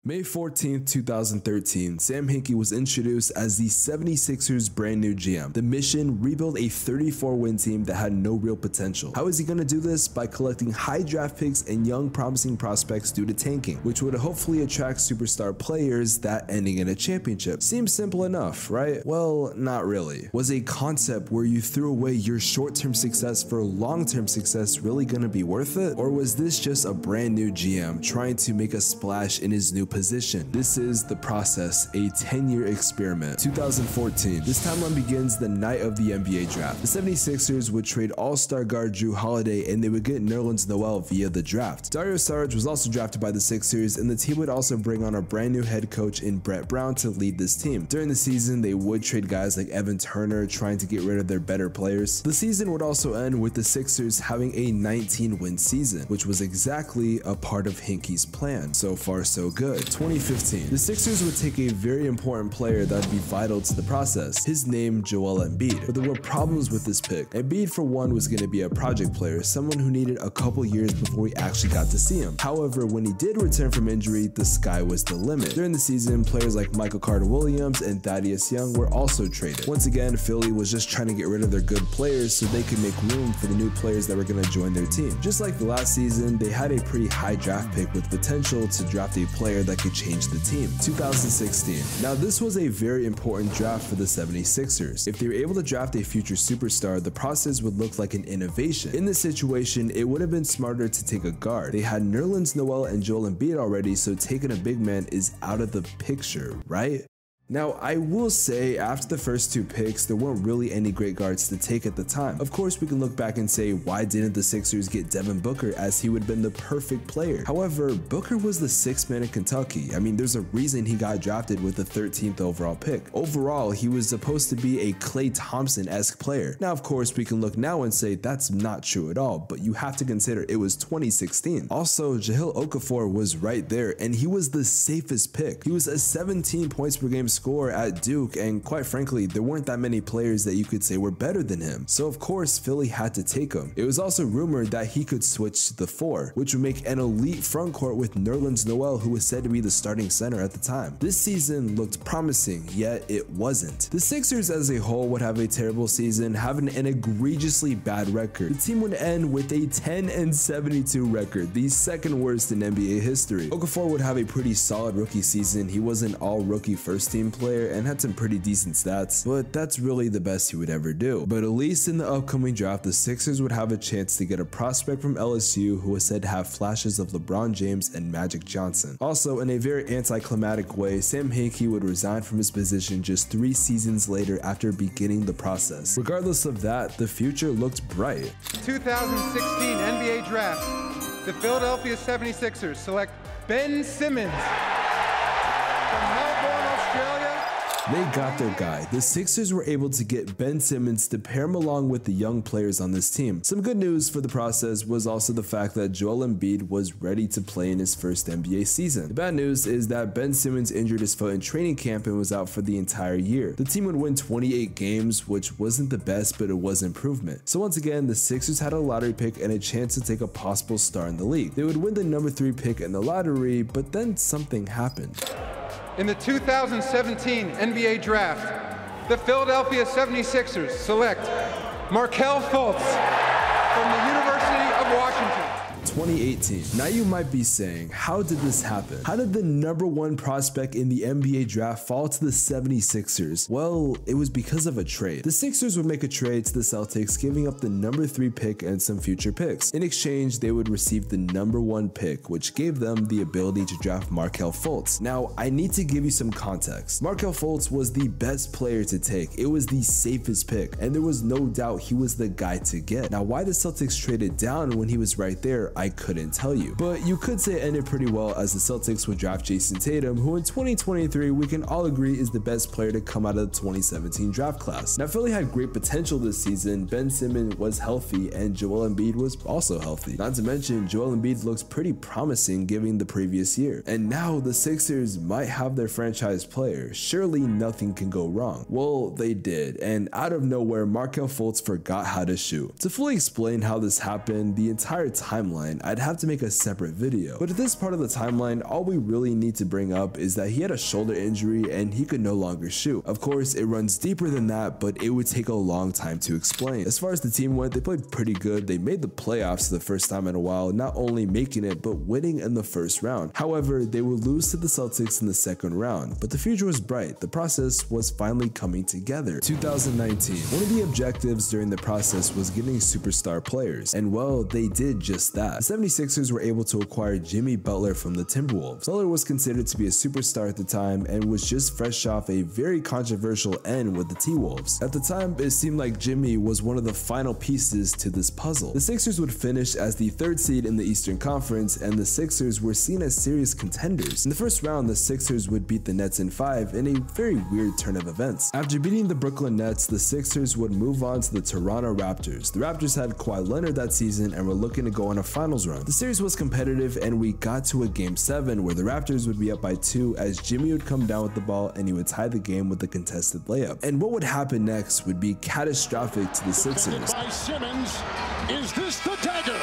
May 14th, 2013, Sam Hinkie was introduced as the 76ers brand new GM. The mission, rebuild a 34-win team that had no real potential. How is he going to do this? By collecting high draft picks and young promising prospects due to tanking, which would hopefully attract superstar players, that ending in a championship. Seems simple enough, right? Well, not really. Was a concept where you threw away your short-term success for long-term success really going to be worth it? Or was this just a brand new GM trying to make a splash in his new position? This is The Process, a 10-year experiment. 2014. This timeline begins the night of the NBA draft. The 76ers would trade all-star guard Drew Holiday and they would get Nerlens Noel via the draft. Dario Saric was also drafted by the Sixers, and the team would also bring on a brand new head coach in Brett Brown to lead this team. During the season, they would trade guys like Evan Turner, trying to get rid of their better players. The season would also end with the Sixers having a 19-win season, which was exactly a part of Hinkie's plan. So far, so good. 2015. The Sixers would take a very important player that would be vital to the process. His name, Joel Embiid. But there were problems with this pick. Embiid, for one, was going to be a project player, someone who needed a couple years before we actually got to see him. However, when he did return from injury, the sky was the limit. During the season, players like Michael Carter-Williams and Thaddeus Young were also traded. Once again, Philly was just trying to get rid of their good players so they could make room for the new players that were going to join their team. Just like the last season, they had a pretty high draft pick with potential to draft a player that could change the team. 2016. Now this was a very important draft for the 76ers. If they were able to draft a future superstar, the process would look like an innovation. In this situation, it would have been smarter to take a guard. They had Nerlens Noel and Joel Embiid already, so taking a big man is out of the picture, right? Now, I will say, after the first two picks, there weren't really any great guards to take at the time. Of course, we can look back and say, why didn't the Sixers get Devin Booker, as he would have been the perfect player? However, Booker was the sixth man in Kentucky. I mean, there's a reason he got drafted with the 13th overall pick. Overall, he was supposed to be a Klay Thompson-esque player. Now, of course, we can look now and say that's not true at all, but you have to consider it was 2016. Also, Jahlil Okafor was right there, and he was the safest pick. He was a 17 points per game score at Duke, and quite frankly, there weren't that many players that you could say were better than him. So of course, Philly had to take him. It was also rumored that he could switch to the 4, which would make an elite frontcourt with Nerlens Noel, who was said to be the starting center at the time. This season looked promising, yet it wasn't. The Sixers as a whole would have a terrible season, having an egregiously bad record. The team would end with a 10-72 record, the second worst in NBA history. Okafor would have a pretty solid rookie season. He was an all-rookie first-team player and had some pretty decent stats, but that's really the best he would ever do. But at least in the upcoming draft, the Sixers would have a chance to get a prospect from LSU who was said to have flashes of LeBron James and Magic Johnson. Also, in a very anticlimactic way, Sam Hinkie would resign from his position just 3 seasons later after beginning the process. Regardless of that, the future looked bright. 2016 NBA Draft. The Philadelphia 76ers select Ben Simmons from Melbourne, Australia. They got their guy. The Sixers were able to get Ben Simmons to pair him along with the young players on this team. Some good news for the process was also the fact that Joel Embiid was ready to play in his first NBA season. The bad news is that Ben Simmons injured his foot in training camp and was out for the entire year. The team would win 28 games, which wasn't the best, but it was improvement. So once again, the Sixers had a lottery pick and a chance to take a possible star in the league. They would win the number 3 pick in the lottery, but then something happened. In the 2017 NBA Draft, the Philadelphia 76ers select Markelle Fultz from the University of Washington. 2018. Now you might be saying, how did this happen? How did the number 1 prospect in the NBA draft fall to the 76ers? Well, it was because of a trade. The Sixers would make a trade to the Celtics, giving up the number 3 pick and some future picks. In exchange, they would receive the number 1 pick, which gave them the ability to draft Markelle Fultz. Now, I need to give you some context. Markelle Fultz was the best player to take. It was the safest pick, and there was no doubt he was the guy to get. Now, why the Celtics traded down when he was right there, I couldn't tell you. But you could say it ended pretty well, as the Celtics would draft Jason Tatum, who in 2023 we can all agree is the best player to come out of the 2017 draft class. Now Philly had great potential this season. Ben Simmons was healthy and Joel Embiid was also healthy. Not to mention, Joel Embiid looks pretty promising given the previous year. And now the Sixers might have their franchise player. Surely nothing can go wrong. Well, they did, and out of nowhere, Markelle Fultz forgot how to shoot. To fully explain how this happened, the entire timeline timeline, I'd have to make a separate video. But at this part of the timeline, all we really need to bring up is that he had a shoulder injury and he could no longer shoot. Of course, it runs deeper than that, but it would take a long time to explain. As far as the team went, they played pretty good. They made the playoffs for the first time in a while, not only making it, but winning in the first round. However, they would lose to the Celtics in the second round, but the future was bright. The process was finally coming together. 2019. One of the objectives during the process was getting superstar players, and well, they did just that. The 76ers were able to acquire Jimmy Butler from the Timberwolves. Butler was considered to be a superstar at the time and was just fresh off a very controversial end with the T-Wolves. At the time, it seemed like Jimmy was one of the final pieces to this puzzle. The Sixers would finish as the 3rd seed in the Eastern Conference, and the Sixers were seen as serious contenders. In the first round, the Sixers would beat the Nets in 5 in a very weird turn of events. After beating the Brooklyn Nets, the Sixers would move on to the Toronto Raptors. The Raptors had Kawhi Leonard that season and were looking to go on a finals run. The series was competitive and we got to a game 7 where the Raptors would be up by 2 as Jimmy would come down with the ball and he would tie the game with a contested layup. And what would happen next would be catastrophic to the Sixers. By Simmons, is this the dagger?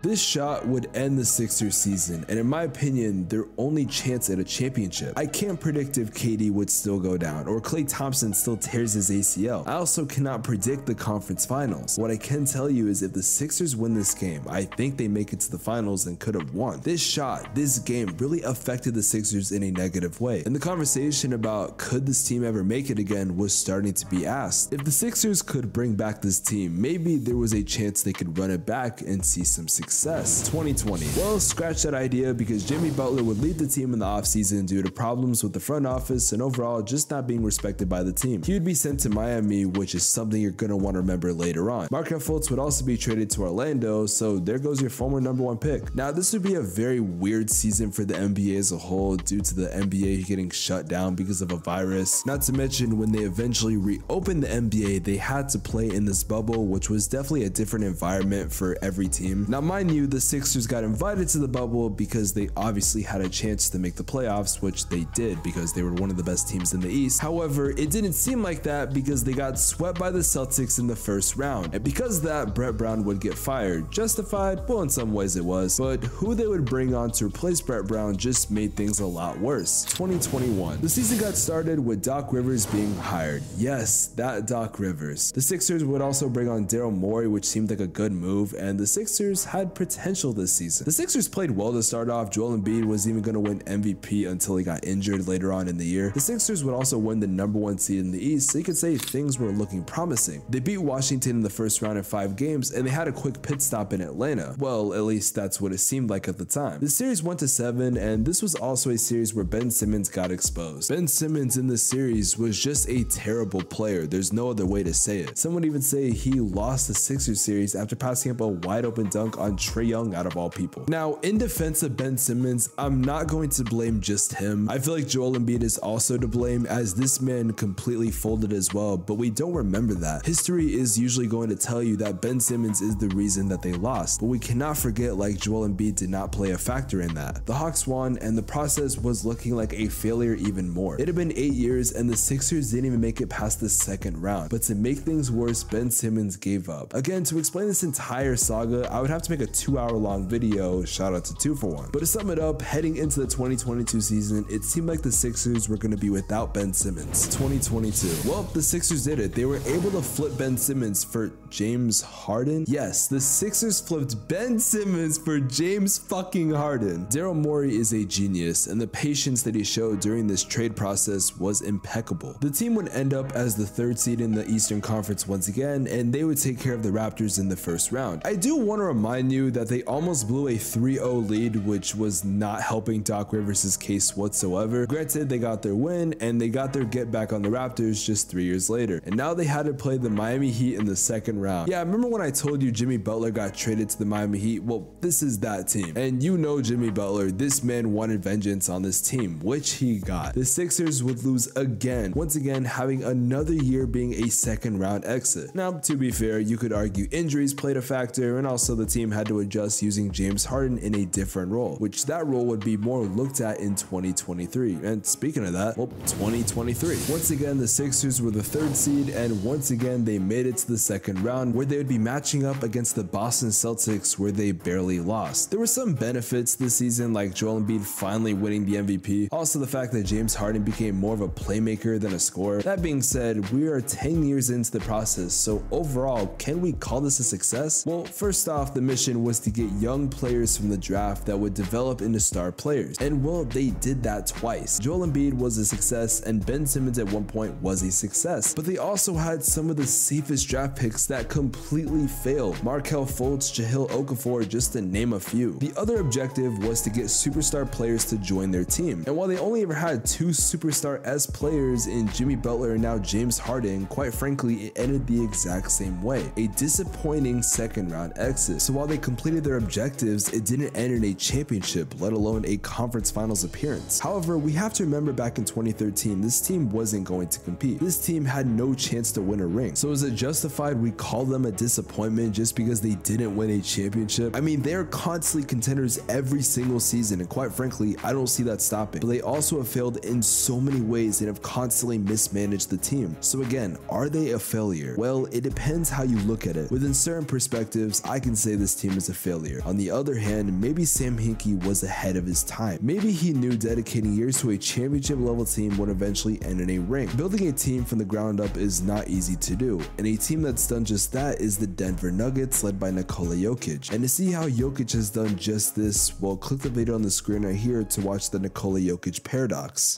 This shot would end the Sixers season, and in my opinion, their only chance at a championship. I can't predict if KD would still go down, or Klay Thompson still tears his ACL. I also cannot predict the conference finals. What I can tell you is if the Sixers win this game, I think they make it to the finals and could have won. This shot, this game, really affected the Sixers in a negative way, and the conversation about could this team ever make it again was starting to be asked. If the Sixers could bring back this team, maybe there was a chance they could run it back and see some success. 2020. Well, scratch that idea because Jimmy Butler would lead the team in the offseason due to problems with the front office and overall just not being respected by the team. He would be sent to Miami, which is something you're going to want to remember later on. Markelle Fultz would also be traded to Orlando, so there goes your former #1 pick. Now, this would be a very weird season for the NBA as a whole due to the NBA getting shut down because of a virus. Not to mention, when they eventually reopened the NBA, they had to play in this bubble, which was definitely a different environment for every team. Now, mind you, the Sixers got invited to the bubble because they obviously had a chance to make the playoffs, which they did because they were one of the best teams in the East. However, it didn't seem like that because they got swept by the Celtics in the first round. And because of that, Brett Brown would get fired. Justified? Well, in some ways it was. But who they would bring on to replace Brett Brown just made things a lot worse. 2021. The season got started with Doc Rivers being hired. Yes, that Doc Rivers. The Sixers would also bring on Daryl Morey, which seemed like a good move, and the Sixers had potential this season. The Sixers played well to start off. Joel Embiid was even going to win MVP until he got injured later on in the year. The Sixers would also win the #1 seed in the East, so you could say things were looking promising. They beat Washington in the first round in 5 games, and they had a quick pit stop in Atlanta. Well, at least that's what it seemed like at the time. The series went to 7, and this was also a series where Ben Simmons got exposed. Ben Simmons in this series was just a terrible player. There's no other way to say it. Some would even say he lost the Sixers series after passing up a wide open dunk on Trae Young out of all people. Now, in defense of Ben Simmons, I'm not going to blame just him. I feel like Joel Embiid is also to blame as this man completely folded as well, but we don't remember that. History is usually going to tell you that Ben Simmons is the reason that they lost, but we cannot forget like Joel Embiid did not play a factor in that. The Hawks won and the process was looking like a failure even more. It had been 8 years and the Sixers didn't even make it past the second round, but to make things worse, Ben Simmons gave up. Again, to explain this entire saga, I would have to make a 2-hour-long video, shout out to 2 for 1. But to sum it up, heading into the 2022 season, it seemed like the Sixers were going to be without Ben Simmons. 2022. Well, the Sixers did it. They were able to flip Ben Simmons for James Harden. Yes, the Sixers flipped Ben Simmons for James fucking Harden. Daryl Morey is a genius, and the patience that he showed during this trade process was impeccable. The team would end up as the 3rd seed in the Eastern Conference once again, and they would take care of the Raptors in the first round. I do want to remind you that they almost blew a 3-0 lead, which was not helping Doc Rivers' case whatsoever. Granted, they got their win, and they got their get back on the Raptors just 3 years later, and now they had to play the Miami Heat in the second round. Yeah, remember when I told you Jimmy Butler got traded to the Miami Heat? Well, this is that team, and you know Jimmy Butler, this man wanted vengeance on this team, which he got. The Sixers would lose again, once again having another year being a second round exit. Now, to be fair, you could argue injuries played a factor, and also the team had had to adjust using James Harden in a different role, which that role would be more looked at in 2023. And speaking of that, well, 2023. Once again, the Sixers were the 3rd seed, and once again, they made it to the 2nd round, where they would be matching up against the Boston Celtics, where they barely lost. There were some benefits this season, like Joel Embiid finally winning the MVP, also the fact that James Harden became more of a playmaker than a scorer. That being said, we are 10 years into the process, so overall, can we call this a success? Well, first off, the mission was to get young players from the draft that would develop into star players, and well, they did that twice. Joel Embiid was a success, and Ben Simmons at one point was a success, but they also had some of the safest draft picks that completely failed. Markelle Fultz, Jahlil Okafor, just to name a few. The other objective was to get superstar players to join their team, and while they only ever had 2 superstar-esque players in Jimmy Butler and now James Harden, quite frankly, it ended the exact same way. A disappointing 2nd round exit. So while they completed their objectives, it didn't end in a championship, let alone a conference finals appearance. However, we have to remember back in 2013, this team wasn't going to compete. This team had no chance to win a ring. So is it justified we call them a disappointment just because they didn't win a championship? I mean, they're constantly contenders every single season, and quite frankly, I don't see that stopping. But they also have failed in so many ways and have constantly mismanaged the team. So again, are they a failure? Well, it depends how you look at it. Within certain perspectives, I can say this team is a failure. On the other hand, maybe Sam Hinkie was ahead of his time. Maybe he knew dedicating years to a championship level team would eventually end in a ring. Building a team from the ground up is not easy to do, and a team that's done just that is the Denver Nuggets, led by Nikola Jokic. And to see how Jokic has done just this, well, click the video on the screen right here to watch the Nikola Jokic paradox.